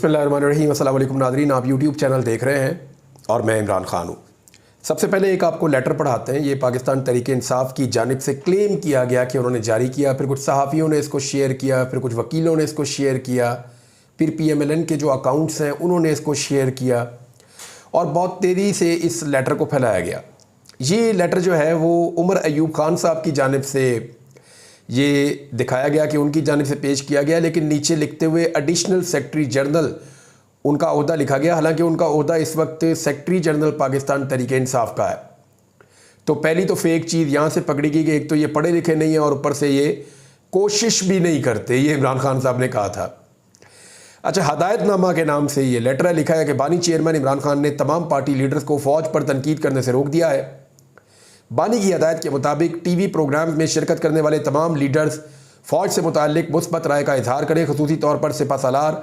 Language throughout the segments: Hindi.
बिस्मिल्लाहिर्रहमानिर्रहीम। अस्सलाम वालेकुम नाज़रीन, आप यूट्यूब चैनल देख रहे हैं और मैं इमरान खान हूँ। सबसे पहले एक आपको लेटर पढ़ाते हैं। ये पाकिस्तान तहरीक-ए-इंसाफ की जानिब से क्लेम किया गया कि उन्होंने जारी किया, फिर कुछ सहाफ़ियों ने इसको शेयर किया, फिर कुछ वकीलों ने इसको शेयर किया, फिर PMLN के जो अकाउंट्स हैं उन्होंने इसको शेयर किया और बहुत तेज़ी से इस लेटर को फैलाया गया। ये लेटर जो है वो उमर अयूब खान साहब की जानिब से ये दिखाया गया कि उनकी जानिब से पेश किया गया, लेकिन नीचे लिखते हुए एडिशनल सेक्रेटरी जनरल उनका ओहदा लिखा गया। हालांकि उनका ओहदा इस वक्त सेक्रेटरी जनरल पाकिस्तान तहरीक-ए-इंसाफ का है। तो पहली तो फेक चीज़ यहाँ से पकड़ी गई कि एक तो ये पढ़े लिखे नहीं है और ऊपर से ये कोशिश भी नहीं करते, ये इमरान खान साहब ने कहा था। अच्छा, हदायतनामा के नाम से ये लेटर है, लिखा है कि बानी चेयरमैन इमरान खान ने तमाम पार्टी लीडर्स को फ़ौज पर तनकीद करने से रोक दिया है। बानी की हदायत के मुताबिक टीवी प्रोग्राम में शिरकत करने वाले तमाम लीडर्स फ़ौज से मुतालिक मुस्बत राय का इजहार करें। खसूसी तौर पर सिपह सालार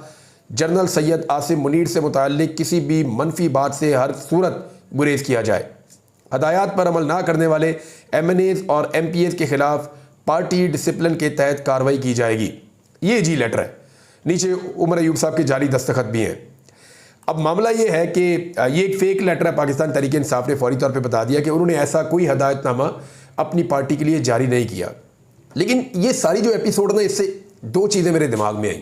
जनरल सैयद आसिम मुनीर से मुतालिक किसी भी मनफी बात से हर सूरत गुरेज किया जाए। हदायत पर अमल ना करने वाले MNAs और MPs के खिलाफ पार्टी डिसिप्लिन के तहत कार्रवाई की जाएगी। ये जी लेटर है, नीचे उमर अयूब साहब के जारी दस्तखत भी हैं। अब मामला ये है कि ये एक फ़ेक लेटर है। पाकिस्तान तहरीक-ए-इंसाफ ने फौरी तौर पे बता दिया कि उन्होंने ऐसा कोई हदायतनामा अपनी पार्टी के लिए जारी नहीं किया। लेकिन ये सारी जो एपिसोड ना, इससे दो चीज़ें मेरे दिमाग में आई।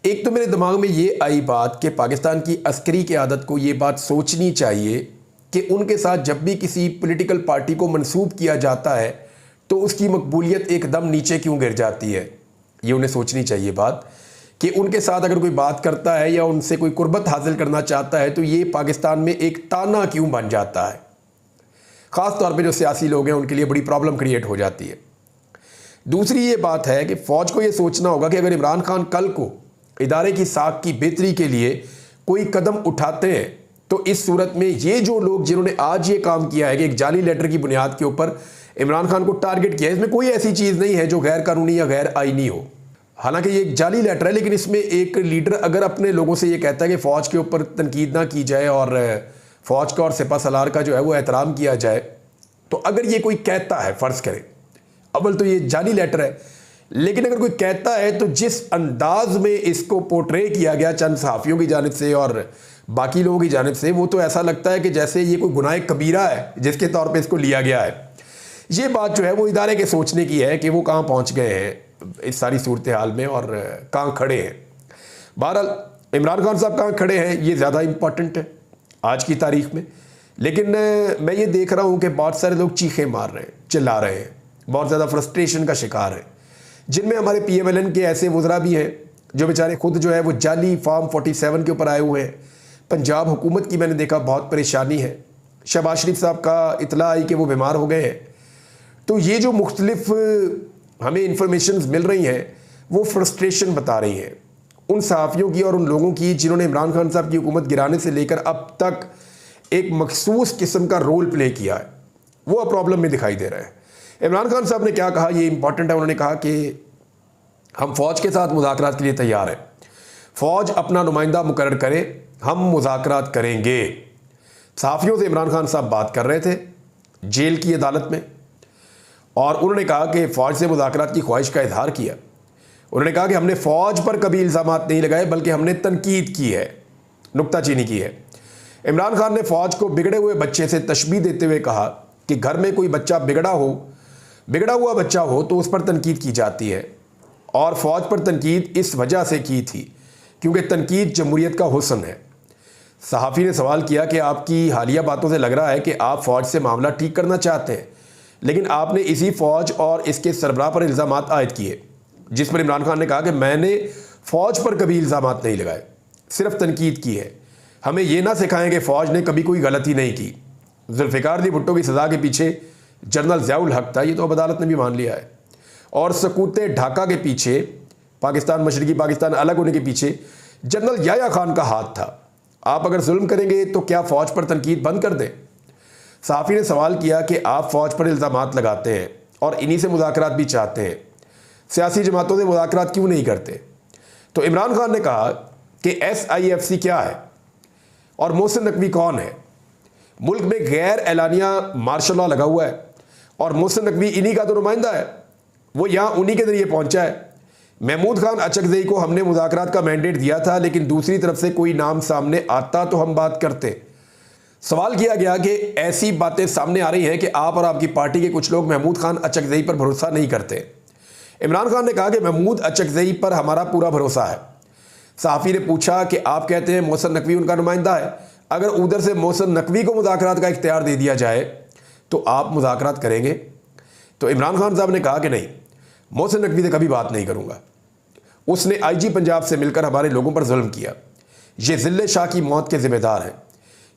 एक तो मेरे दिमाग में ये आई बात कि पाकिस्तान की अस्करी क़यादत को ये बात सोचनी चाहिए कि उनके साथ जब भी किसी पॉलिटिकल पार्टी को मंसूब किया जाता है तो उसकी मकबूलियत एकदम नीचे क्यों गिर जाती है। ये उन्हें सोचनी चाहिए बात कि उनके साथ अगर कोई बात करता है या उनसे कोई कुर्बत हासिल करना चाहता है तो ये पाकिस्तान में एक ताना क्यों बन जाता है। ख़ास तौर पे जो सियासी लोग हैं उनके लिए बड़ी प्रॉब्लम क्रिएट हो जाती है। दूसरी ये बात है कि फ़ौज को ये सोचना होगा कि अगर इमरान खान कल को इदारे की साख की बेहतरी के लिए कोई कदम उठाते हैं तो इस सूरत में ये जो लोग जिन्होंने आज ये काम किया है कि एक जाली लेटर की बुनियाद के ऊपर इमरान खान को टारगेट किया है, इसमें कोई ऐसी चीज़ नहीं है जो गैर कानूनी या गैर आईनी हो। हालांकि ये एक जाली लेटर है, लेकिन इसमें एक लीडर अगर अपने लोगों से ये कहता है कि फ़ौज के ऊपर तनकीद ना की जाए और फ़ौज का और सिपह सलार का जो है वो एहतराम किया जाए, तो अगर ये कोई कहता है, फ़र्ज़ करें अव्वल तो ये जाली लेटर है, लेकिन अगर कोई कहता है तो जिस अंदाज में इसको पोर्ट्रे किया गया चंद सहाफ़ियों की जानिब से और बाकी लोगों की जानिब से, वो तो ऐसा लगता है कि जैसे ये कोई गुनाह कबीरा है जिसके तौर पर इसको लिया गया है। ये बात जो है वो इदारे के सोचने की है कि वो कहाँ पहुँच गए हैं इस सारी सूरत हाल में और कहाँ खड़े हैं। बहरहाल इमरान खान साहब कहाँ खड़े हैं ये ज़्यादा इम्पॉर्टेंट है आज की तारीख में। लेकिन मैं ये देख रहा हूँ कि बहुत सारे लोग चीखें मार रहे हैं, चिल्ला रहे हैं, बहुत ज़्यादा फ्रस्ट्रेशन का शिकार हैं, जिनमें हमारे PMLN के ऐसे वज़रा भी हैं जो बेचारे खुद जो है वो जाली फॉर्म 47 के ऊपर आए हुए हैं। पंजाब हुकूमत की मैंने देखा बहुत परेशानी है। शहबाज शरीफ साहब का इतला आई कि वो बीमार हो गए हैं। तो ये जो मुख्तलिफ हमें इंफॉर्मेशन मिल रही हैं वो फ्रस्ट्रेशन बता रही हैं उन सहाफ़ियों की और उन लोगों की जिन्होंने इमरान खान साहब की हुकूमत गिराने से लेकर अब तक एक मखसूस किस्म का रोल प्ले किया है, वो अब प्रॉब्लम में दिखाई दे रहा है। इमरान खान साहब ने क्या कहा, ये इंपॉर्टेंट है। उन्होंने कहा कि हम फ़ौज के साथ मुज़ाकरात के लिए तैयार हैं, फ़ौज अपना नुमाइंदा मुकर्रर करे, हम मुज़ाकरात करेंगे। सहाफ़ियों से इमरान खान साहब बात कर रहे थे जेल की अदालत में और उन्होंने कहा कि फ़ौज से मुज़ाकरात की ख्वाहिश का इजहार किया। उन्होंने कहा कि हमने फ़ौज पर कभी इल्ज़ामात नहीं लगाए बल्कि हमने तनकीद की है, नुक्ताचीनी की है। इमरान खान ने फ़ौज को बिगड़े हुए बच्चे से तशबीह देते हुए कहा कि घर में कोई बच्चा बिगड़ा हुआ बच्चा हो तो उस पर तनकीद की जाती है और फ़ौज पर तनकीद इस वजह से की थी क्योंकि तनकीद जमहूरियत का हुस्न है। सहाफ़ी ने सवाल किया कि आपकी हालिया बातों से लग रहा है कि आप फ़ौज से मामला ठीक करना चाहते हैं, लेकिन आपने इसी फ़ौज और इसके सरबराह पर इल्ज़ामात आयद किए, जिस पर इमरान खान ने कहा कि मैंने फ़ौज पर कभी इल्ज़ामात नहीं लगाए, सिर्फ तनकीद की है। हमें यह ना सिखाएं कि फ़ौज ने कभी कोई गलती नहीं की। जुल्फ़िकार अली भुट्टो की सज़ा के पीछे जनरल ज़ियाउल हक था, ये तो अब अदालत ने भी मान लिया है। और सकूत ढाका के पीछे, पाकिस्तान मशरक़ी पाकिस्तान अलग होने के पीछे जनरल याया खान का हाथ था। आप अगर जुल्म करेंगे तो क्या फ़ौज पर तनकीद बंद कर दें। सहाफ़ी ने सवाल किया कि आप फ़ौज पर इल्ज़ामात लगाते हैं और इन्हीं से मुज़ाकरात भी चाहते हैं, सियासी जमातों से मुज़ाकरात क्यों नहीं करते। तो इमरान खान ने कहा कि SIFC क्या है और मोहसिन नकवी कौन है। मुल्क में गैर एलानिया मार्शल लॉ लगा हुआ है और मोहसिन नकवी इन्हीं का तो नुमाइंदा है, वो यहाँ उन्हीं के ज़रिए पहुँचा है। महमूद खान अचकजई को हमने मुज़ाकरात का मैंडेट दिया था, लेकिन दूसरी तरफ से कोई नाम सामने आता तो हम बात करते। सवाल किया गया कि ऐसी बातें सामने आ रही हैं कि आप और आपकी पार्टी के कुछ लोग महमूद खान अचकजई पर भरोसा नहीं करते। इमरान खान ने कहा कि महमूद अचकजई पर हमारा पूरा भरोसा है। सहाफ़ी ने पूछा कि आप कहते हैं मोहसिन नकवी उनका नुमाइंदा है, अगर उधर से मोहसिन नकवी को मुज़ाकरात का इख्तियार दे दिया जाए तो आप मुज़ाकरात करेंगे? तो इमरान खान साहब ने कहा कि नहीं, मोहसिन नकवी से कभी बात नहीं करूँगा। उसने IG पंजाब से मिलकर हमारे लोगों पर जुल्म किया। ये ज़िल्ले शाह की मौत के ज़िम्मेदार हैं।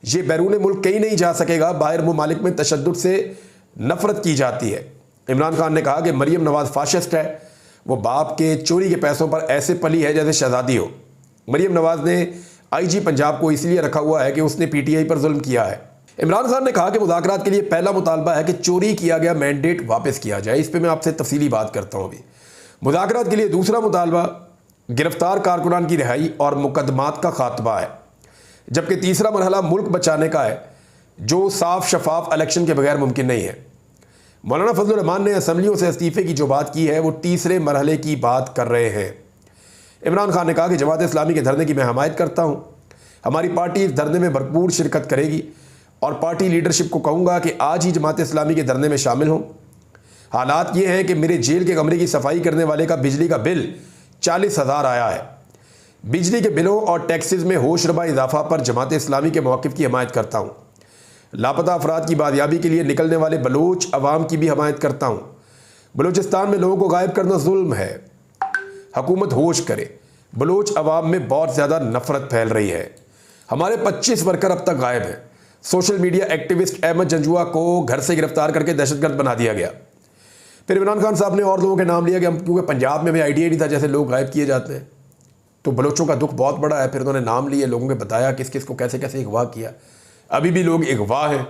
ये बैरून मुल्क कहीं नहीं जा सकेगा। बाहर मुमालिक में तशद्दुद से नफ़रत की जाती है। इमरान खान ने कहा कि मरीम नवाज़ फाशिस्ट है, वो बाप के चोरी के पैसों पर ऐसे पली है जैसे शहजादी हो। मरीम नवाज़ ने IG पंजाब को इसलिए रखा हुआ है कि उसने PTI पर जुल्म किया है। इमरान खान ने कहा कि मुज़ाकरात के लिए पहला मुतालबा है कि चोरी किया गया मैंडेट वापस किया जाए। इस पर मैं आपसे तफसीली बात करता हूँ। अभी मुज़ाकरात के लिए दूसरा मुतालबा गिरफ्तार कारकुनान की रिहाई और मुकदमात का खात्मा है, जबकि तीसरा मरहला मुल्क बचाने का है, जो साफ शफाफ इलेक्शन के बगैर मुमकिन नहीं है। मौलाना फजलुर रहमान ने असम्बलियों से इस्तीफ़े की जो बात की है वो तीसरे मरहले की बात कर रहे हैं। इमरान खान ने कहा कि जमात इस्लामी के धरने की मैं हमायत करता हूँ। हमारी पार्टी इस धरने में भरपूर शिरकत करेगी और पार्टी लीडरशिप को कहूँगा कि आज ही जमात इस्लामी के धरने में शामिल हों। हालात ये हैं कि मेरे जेल के कमरे की सफाई करने वाले का बिजली का बिल 40,000 आया है। बिजली के बिलों और टैक्सेस में होशरबा इजाफा पर जमात इस्लामी के मौक़िफ़ की हमायत करता हूँ। लापता अफराद की बादियाबी के लिए निकलने वाले बलोच अवाम की भी हमायत करता हूँ। बलूचिस्तान में लोगों को गायब करना जुल्म है, हुकूमत होश करे। बलोच अवाम में बहुत ज़्यादा नफरत फैल रही है। हमारे 25 वर्कर अब तक गायब हैं। Social media activist Ahmad Janjua को घर से गिरफ्तार करके दहशतगर्द बना दिया गया। फिर इमरान खान साहब ने और लोगों के नाम लिया कि हम, क्योंकि पंजाब में भी आइडिया नहीं था जैसे लोग गायब किए जाते हैं, तो बलोचों का दुख बहुत बड़ा है। फिर उन्होंने नाम लिए, लोगों को बताया किस किस को कैसे कैसे अगवा किया। अभी भी लोग अगवा हैं।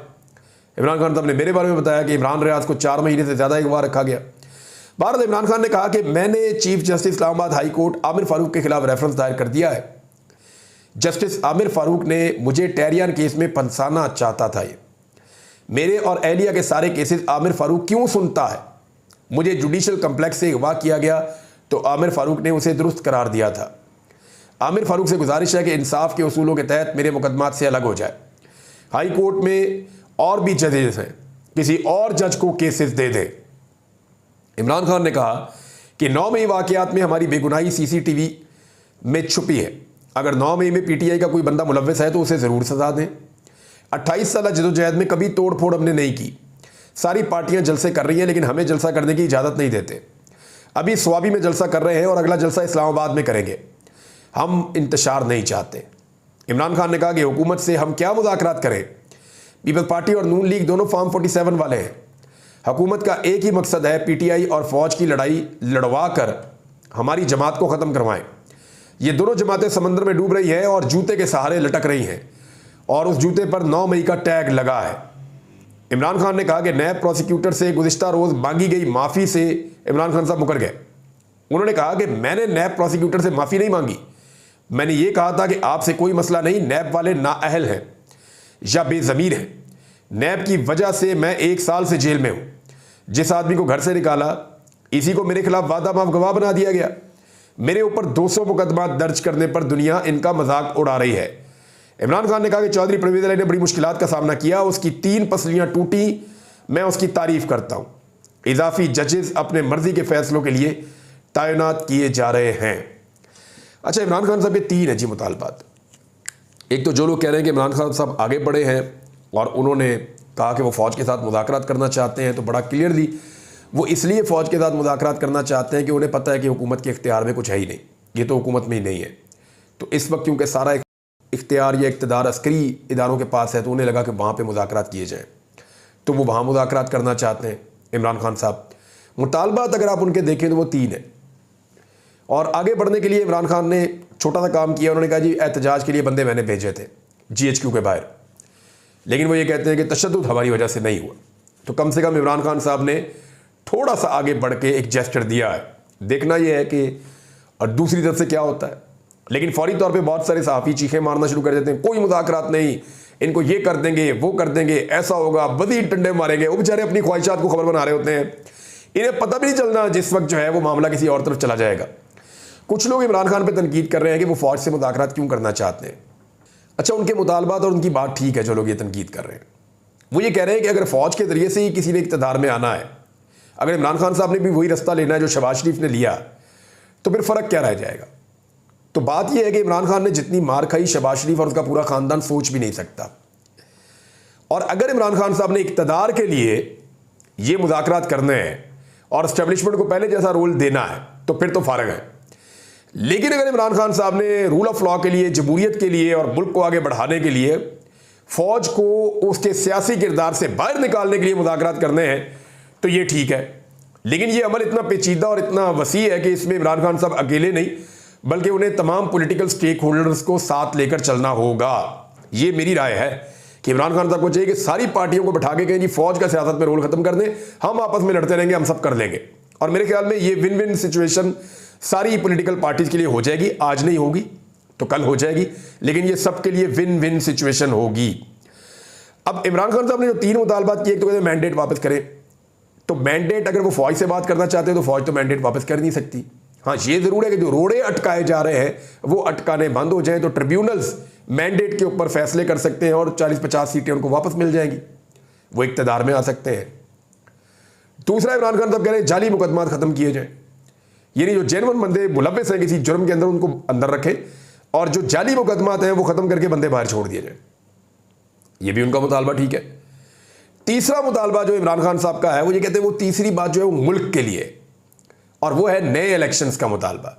इमरान खान साहब ने मेरे बारे में बताया कि इमरान रियाज को 4 महीने से ज़्यादा अगवा रखा गया। बहरहाल इमरान खान ने कहा कि मैंने chief justice Islamabad high court Aamir Farooq के खिलाफ रेफरेंस दायर कर दिया है। जस्टिस आमिर फारूक ने मुझे टेरियान केस में फंसाना चाहता था। ये मेरे और एहलिया के सारे केसेस आमिर फारूक क्यों सुनता है? मुझे जुडिशल कम्प्लेक्स से अगवा किया गया तो आमिर फारूक ने उसे दुरुस्त करार दिया था। आमिर फारूक से गुजारिश है कि इंसाफ के उसूलों के तहत मेरे मुकदमात से अलग हो जाए। हाई कोर्ट में और भी जजेस हैं, किसी और जज को केसेस दे दें। इमरान खान ने कहा कि 9 मई वाक़यात में हमारी बेगुनाही CCTV में छुपी है। अगर 9 मई में PTI का कोई बंदा मुलव्वस है तो उसे ज़रूर सज़ा दें। 28 साल जदोजहद में कभी तोड़ फोड़ हमने नहीं की। सारी पार्टियां जलसे कर रही हैं लेकिन हमें जलसा करने की इजाज़त नहीं देते। अभी स्वाबी में जलसा कर रहे हैं और अगला जलसा इस्लामाबाद में करेंगे। हम इंतशार नहीं चाहते। इमरान खान ने कहा कि हुकूमत से हम क्या मुज़ाकरात करें? पीपल्स पार्टी और नून लीग दोनों फॉर्म 47 वाले हैं। हुकूमत का एक ही मकसद है, PTI और फौज की लड़ाई लड़वा कर हमारी जमात को ख़त्म करवाएं। ये दोनों जमातें समंदर में डूब रही हैं और जूते के सहारे लटक रही हैं और उस जूते पर 9 मई का टैग लगा है। इमरान खान ने कहा कि नैब प्रोसिक्यूटर से गुज़िश्ता रोज़ मांगी गई माफ़ी से इमरान खान साहब मुकर गए। उन्होंने कहा कि मैंने नैब प्रोसिक्यूटर से माफ़ी नहीं मांगी। मैंने ये कहा था कि आपसे कोई मसला नहीं, नैब वाले नाअहल हैं या बेज़मीर हैं। नैब की वजह से मैं 1 साल से जेल में हूँ। जिस आदमी को घर से निकाला, इसी को मेरे खिलाफ वादा माफ गवाह बना दिया गया। मेरे ऊपर 200 मुकदमा दर्ज करने पर दुनिया इनका मजाक उड़ा रही है। इमरान खान ने कहा कि चौधरी परवेज़ अली ने बड़ी मुश्किलात का सामना किया, उसकी 3 पसलियाँ टूटी, मैं उसकी तारीफ़ करता हूँ। इजाफी जजेस अपने मर्जी के फैसलों के लिए तैनात किए जा रहे हैं। अच्छा, इमरान खान साहब के 3 है जी मुतालबात। एक तो जो लोग कह रहे हैं कि इमरान खान साहब आगे बढ़े हैं और उन्होंने कहा कि वो फ़ौज के साथ मुज़ाकरात करना चाहते हैं, तो बड़ा क्लियरली वो इसलिए फ़ौज के साथ मुज़ाकरात करना चाहते हैं कि उन्हें पता है कि हुकूमत के इख्तियार में कुछ है ही नहीं, ये तो हुकूमत में ही नहीं है। तो इस वक्त क्योंकि सारा इख्तियार या इक़्तिदार अस्करी इदारों के पास है, तो उन्हें लगा कि वहाँ पर मुज़ाकरात किए जाएँ, तो वो वहाँ मुज़ाकरात करना चाहते हैं इमरान खान साहब। मुतालबात अगर आप उनके देखें तो वो 3 है। और आगे बढ़ने के लिए इमरान खान ने छोटा सा काम किया। उन्होंने कहा जी एहतजाज के लिए बंदे मैंने भेजे थे GHQ के बाहर, लेकिन वो ये कहते हैं कि तशद्दुद हमारी वजह से नहीं हुआ। तो कम से कम इमरान खान साहब ने थोड़ा सा आगे बढ़ के एक जेस्चर दिया है। देखना ये है कि और दूसरी तरफ से क्या होता है। लेकिन फौरी तौर पे बहुत सारे सहाफ़ी चीखें मारना शुरू कर देते हैं, कोई मुज़ाकरात नहीं, इनको ये कर देंगे, वो कर देंगे, ऐसा होगा, वज़ीर टंडे मारेंगे। वो बेचारे अपनी ख्वाहिशात को खबर बना रहे होते हैं, इन्हें पता भी नहीं चलना जिस वक्त जो है वो मामला किसी और तरफ चला जाएगा। कुछ लोग इमरान खान पे तनकीद कर रहे हैं कि वो फ़ौज से मुज़ाकरात क्यों करना चाहते हैं। अच्छा, उनके मुतालबात और उनकी बात ठीक है, जो लोग ये तनकीद कर रहे हैं, वो ये कह रहे हैं कि अगर फ़ौज के ज़रिए से ही किसी ने इक़्तिदार में आना है, अगर इमरान खान साहब ने भी वही रास्ता लेना है जो शहबाज शरीफ ने लिया, तो फिर फ़र्क क्या रह जाएगा। तो बात यह है कि इमरान खान ने जितनी मार खाई, शहबाज शरीफ और उसका पूरा ख़ानदान सोच भी नहीं सकता। और अगर इमरान खान साहब ने इक़्तिदार के लिए ये मुज़ाकरात करने हैं और इस्टेब्लिशमेंट को पहले जैसा रोल देना है, तो फिर तो फ़र्क है। लेकिन अगर इमरान खान साहब ने रूल ऑफ लॉ के लिए, जमहूरियत के लिए और मुल्क को आगे बढ़ाने के लिए फ़ौज को उसके सियासी किरदार से बाहर निकालने के लिए मुज़ाकरात करने हैं, तो ये ठीक है। लेकिन ये अमल इतना पेचीदा और इतना वसी है कि इसमें इमरान खान साहब अकेले नहीं, बल्कि उन्हें तमाम पॉलिटिकल स्टेक होल्डर्स को साथ लेकर चलना होगा। ये मेरी राय है कि इमरान खान साहब को चाहिए कि सारी पार्टियों को बैठा के कहें जी फ़ौज का सियासत में रोल ख़त्म कर दें, हम आपस में लड़ते रहेंगे, हम सब कर लेंगे। और मेरे ख्याल में ये विन विन सिचुएशन सारी पॉलिटिकल पार्टीज़ के लिए हो जाएगी। आज नहीं होगी तो कल हो जाएगी, लेकिन ये सबके लिए विन विन सिचुएशन होगी। अब इमरान खान साहब ने जो 3 मुतालबात किए, एक तो कहते मैंडेट वापस करें, तो मैंडेट अगर वो फ़ौज से बात करना चाहते हैं तो फ़ौज तो मैंडेट वापस कर नहीं सकती। हाँ, ये ज़रूर है कि जो रोड़े अटकाए जा रहे हैं वो अटकाने बंद हो जाएं, तो ट्रिब्यूनल्स मैंडेट के ऊपर फैसले कर सकते हैं और 40-50 सीटें उनको वापस मिल जाएंगी, वो इक़्तिदार में आ सकते हैं। दूसरा, इमरान खान साहब कह रहे हैं जाली मुकदमा ख़त्म किए जाएं, यानी जो जेन्युइन बंदे मुलव्विस हैं किसी जुर्म के अंदर उनको अंदर रखें और जो जाली मुकदमात हैं वो ख़त्म करके बंदे बाहर छोड़ दिए जाए। ये भी उनका मुतालबा ठीक है। तीसरा मुतालबा जो इमरान खान साहब का है, वो ये कहते हैं वो तीसरी बात जो है वो मुल्क के लिए, और वो है नए इलेक्शंस का मुतालबा।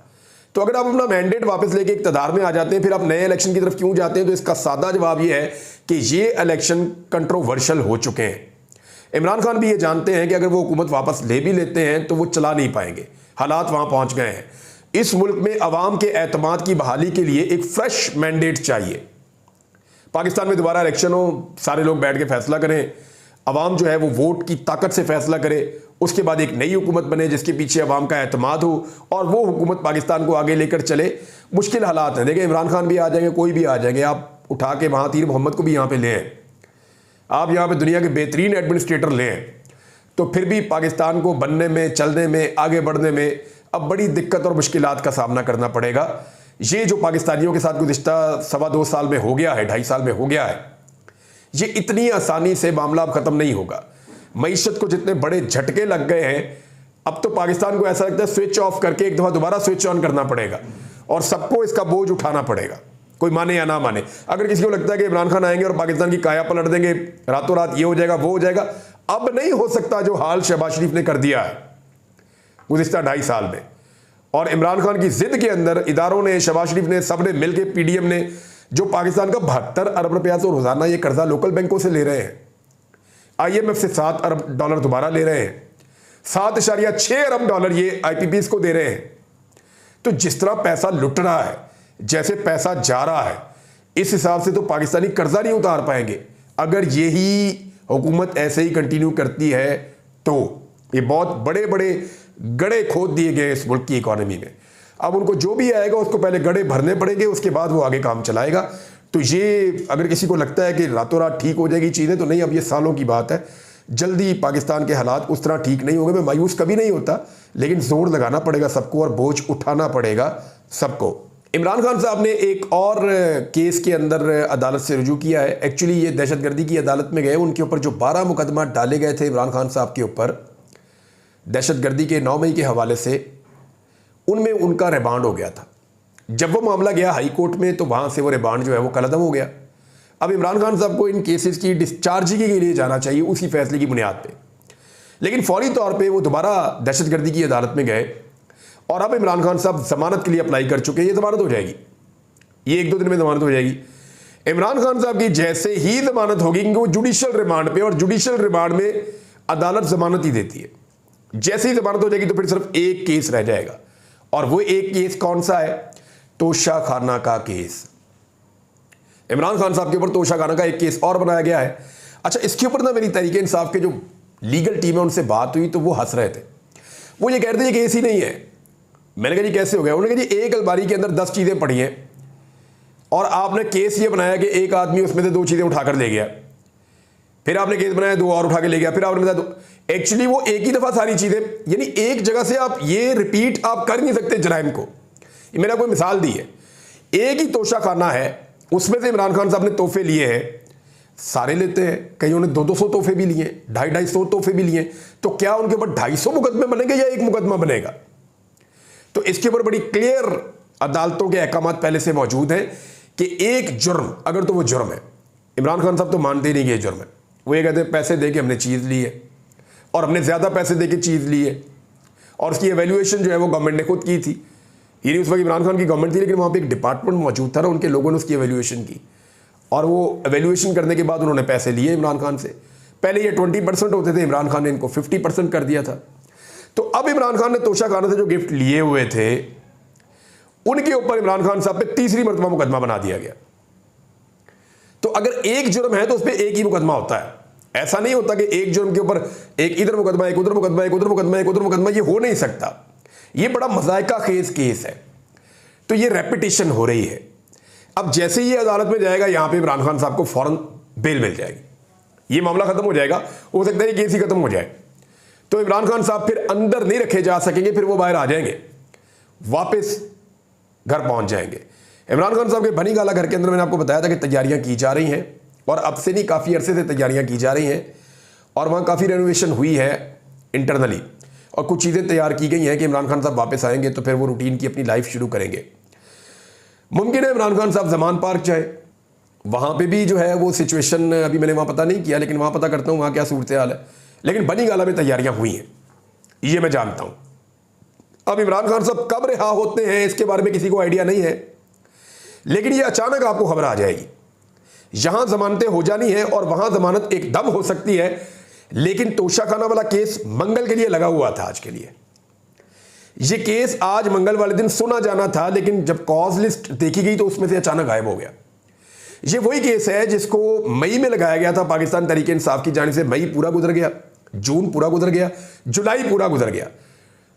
तो अगर आप अपना मैंडेट वापस लेके इक़्तिदार में आ जाते हैं, फिर आप नए इलेक्शन की तरफ क्यों जाते हैं? तो इसका सादा जवाब ये है कि ये इलेक्शन कंट्रोवर्शियल हो चुके हैं। इमरान खान भी ये जानते हैं कि अगर वो हुकूमत वापस ले भी लेते हैं तो वो चला नहीं पाएंगे, हालात वहाँ पहुँच गए हैं। इस मुल्क में अवाम के एतमाद की बहाली के लिए एक फ्रेश मैंडेट चाहिए। पाकिस्तान में दोबारा इलेक्शन हो, सारे लोग बैठ के फैसला करें, अवाम जो है वो वोट की ताकत से फैसला करे, उसके बाद एक नई हुकूमत बने जिसके पीछे अवाम का एतमाद हो और वो हुकूमत पाकिस्तान को आगे लेकर चले। मुश्किल हालात हैं, देखिए इमरान खान भी आ जाएंगे, कोई भी आ जाएंगे, आप उठा के महातीर मोहम्मद को भी यहाँ पे ले आए, आप यहाँ पे दुनिया के बेहतरीन एडमिनिस्ट्रेटर ले आए, तो फिर भी पाकिस्तान को बनने में, चलने में, आगे बढ़ने में अब बड़ी दिक्कत और मुश्किलात का सामना करना पड़ेगा। ये जो पाकिस्तानियों के साथ गुज़िश्ता 2.25 साल में हो गया है, 2.5 साल में हो गया है, ये इतनी आसानी से मामला अब ख़त्म नहीं होगा। मईशत को जितने बड़े झटके लग गए हैं, अब तो पाकिस्तान को ऐसा लगता है स्विच ऑफ करके एक दफ़ा दोबारा स्विच ऑन करना पड़ेगा और सबको इसका बोझ उठाना पड़ेगा, कोई माने या ना माने। अगर किसी को लगता है कि इमरान खान आएंगे और पाकिस्तान की काया पलट देंगे, रातों रात ये हो जाएगा वो हो जाएगा, अब नहीं हो सकता जो हाल शहबाज शरीफ ने कर दिया है गुज़िश्ता 2.5 साल में। और इमरान खान की जिद के अंदर इदारों ने, शहबाज शरीफ ने, सब ने मिल के, PDM ने, जो पाकिस्तान का 72 अरब रुपया तो रोज़ाना ये कर्जा लोकल बैंकों से ले रहे हैं, IMF से $7 अरब दोबारा ले रहे हैं, $7.6 अरब ये IPPs को दे रहे हैं। तो जिस तरह पैसा लुट रहा है, जैसे पैसा जा रहा है, इस हिसाब से तो पाकिस्तानी कर्जा नहीं उतार पाएंगे। अगर यही हुकूमत ऐसे ही कंटिन्यू करती है तो ये बहुत बड़े बड़े गड़े खोद दिए गए इस मुल्क की इकॉनमी में। अब उनको जो भी आएगा उसको पहले गड़े भरने पड़ेंगे, उसके बाद वो आगे काम चलाएगा। तो ये अगर किसी को लगता है कि रातों रात ठीक हो जाएगी चीज़ें, तो नहीं, अब ये सालों की बात है। जल्दी पाकिस्तान के हालात उस तरह ठीक नहीं होंगे। मैं मायूस कभी नहीं होता, लेकिन जोर लगाना पड़ेगा सबको और बोझ उठाना पड़ेगा सबको। इमरान खान साहब ने एक और केस के अंदर अदालत से रुजू किया है। एक्चुअली ये दहशतगर्दी की अदालत में गए, उनके ऊपर जो 12 मुकदमा डाले गए थे इमरान खान साहब के ऊपर दहशतगर्दी के 9 मई के हवाले से, उनमें उनका रिमांड हो गया था। जब वो मामला गया हाई कोर्ट में तो वहाँ से वो रिमांड जो है वो कलअदम हो गया। अब इमरान खान साहब को इन केसेस की डिस्चार्जिंग के लिए जाना चाहिए उसी फैसले की बुनियाद पे, लेकिन फौरी तौर पे वो दोबारा दहशतगर्दी की अदालत में गए और अब इमरान खान साहब जमानत के लिए अप्लाई कर चुके हैं। ये जमानत हो जाएगी, ये 1-2 दिन में जमानत हो जाएगी। इमरान खान साहब की जैसे ही जमानत होगी, क्योंकि वो जुडिशल रिमांड पे, और जुडिशल रिमांड में अदालत जमानत ही देती है, जैसे ही जमानत हो जाएगी तो फिर सिर्फ एक केस रह जाएगा। और वो एक केस कौन सा है? तोशाखाना का केस। इमरान खान साहब के ऊपर तोशाखाना का एक केस और बनाया गया है। अच्छा, इसके ऊपर ना मेरी तहरीक इंसाफ के जो लीगल टीम है उनसे बात हुई तो वो हंस रहे थे। वो ये कह रहे थे ये केस ही नहीं है। मैंने कहा जी कैसे हो गया? उन्होंने कहा जी एक अलमारी के अंदर 10 चीज़ें पड़ी हैं और आपने केस ये बनाया कि एक आदमी उसमें से 2 चीज़ें उठाकर ले गया, फिर आपने केस बनाया 2 और उठा के ले गया, फिर आपने बताया एक्चुअली वो एक ही दफ़ा सारी चीज़ें, यानी एक जगह से आप ये रिपीट आप कर नहीं सकते जराइम को। ये मैंने कोई मिसाल दी है। एक ही तोशा खाना है, उसमें से इमरान खान साहब ने तोहफे लिए हैं, सारे लेते हैं, कईयों ने 200 तोहफे भी लिए, 250 तोहफे भी लिए, तो क्या उनके ऊपर 250 मुकदमे बनेंगे या एक मुकदमा बनेगा? तो इसके ऊपर बड़ी क्लियर अदालतों के अहकाम पहले से मौजूद हैं कि एक जुर्म अगर तो वो जुर्म है, इमरान खान साहब तो मानते नहीं कि ये जुर्म है, वो ये कहते हैं पैसे दे के हमने चीज़ ली है और हमने ज़्यादा पैसे दे के चीज़ ली है, और उसकी एवेल्यूएशन जो है वो गवर्नमेंट ने खुद की थी। ये नहीं उस वक्त इमरान खान की गवर्नमेंट थी, लेकिन वहाँ पे एक डिपार्टमेंट मौजूद था ना, उनके लोगों ने उसकी एवेल्यूएशन की, और वो एवेल्यूएशन करने के बाद उन्होंने पैसे लिए इमरान खान से। पहले ये 20% होते थे, इमरान खान ने इनको 50% कर दिया था। तो अब इमरान खान ने तोशा खाना से जो गिफ्ट लिए हुए थे, उनके ऊपर इमरान खान साहब पे तीसरी मरतबा मुकदमा बना दिया गया। तो अगर एक जुर्म है तो उस पर एक ही मुकदमा होता है। ऐसा नहीं होता कि एक जुर्म के ऊपर एक इधर मुकदमा, एक उधर मुकदमा, एक उधर मुकदमा, एक उधर मुकदमा, ये हो नहीं सकता। ये बड़ा मजायका खेज केस है, तो ये रेपिटेशन हो रही है। अब जैसे ही अदालत में जाएगा, यहां पे इमरान खान साहब को फौरन बेल मिल जाएगी, ये मामला खत्म हो जाएगा, हो सकता है ये केस ही खत्म हो जाए, तो इमरान खान साहब फिर अंदर नहीं रखे जा सकेंगे, फिर वो बाहर आ जाएंगे, वापस घर पहुंच जाएंगे। इमरान खान साहब के बनी गाला घर के अंदर मैंने आपको बताया था कि तैयारियां की जा रही हैं, और अब से नहीं काफ़ी अरसे से तैयारियां की जा रही हैं, और वहाँ काफ़ी रेनोवेशन हुई है इंटरनली, और कुछ चीज़ें तैयार की गई हैं कि इमरान खान साहब वापस आएंगे तो फिर वो रूटीन की अपनी लाइफ शुरू करेंगे। मुमकिन है इमरान खान साहब जमान पार्क जाए, वहाँ पे भी जो है वो सिचुएशन अभी मैंने वहाँ पता नहीं किया, लेकिन वहाँ पता करता हूँ वहाँ क्या सूरत हाल है, लेकिन बनी गाला में तैयारियाँ हुई हैं, ये मैं जानता हूँ। अब इमरान खान साहब कब रिहा होते हैं इसके बारे में किसी को आइडिया नहीं है, लेकिन ये अचानक आपको खबर आ जाएगी। यहां जमानतें हो जानी है और वहां जमानत एकदम हो सकती है, लेकिन तोशा खाना वाला केस मंगल के लिए लगा हुआ था। आज के लिए ये केस आज मंगल वाले दिन सुना जाना था, लेकिन जब कॉज लिस्ट देखी गई तो उसमें से अचानक गायब हो गया। ये वही केस है जिसको मई में लगाया गया था पाकिस्तान तहरीक इंसाफ की जानिब से। मई पूरा गुजर गया, जून पूरा गुजर गया, जुलाई पूरा गुजर गया,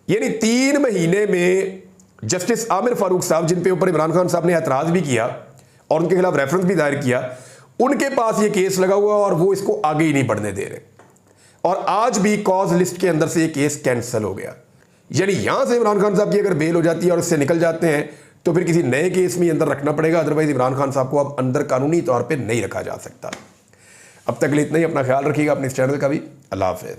यानी 3 महीने में जस्टिस आमिर फारूक साहब, जिन पे ऊपर इमरान खान साहब ने एतराज भी किया और उनके खिलाफ रेफरेंस भी दायर किया, उनके पास ये केस लगा हुआ और वो इसको आगे ही नहीं बढ़ने दे रहे, और आज भी कॉज लिस्ट के अंदर से ये केस कैंसिल हो गया। यानी यहां से इमरान खान साहब की अगर बेल हो जाती है और इससे निकल जाते हैं तो फिर किसी नए केस में अंदर रखना पड़ेगा, अदरवाइज इमरान खान साहब को अब अंदर कानूनी तौर पर नहीं रखा जा सकता। अब तक के लिए इतना ही। अपना ख्याल रखिएगा, अपने इस चैनल का भी। अल्लाह हाफिज़।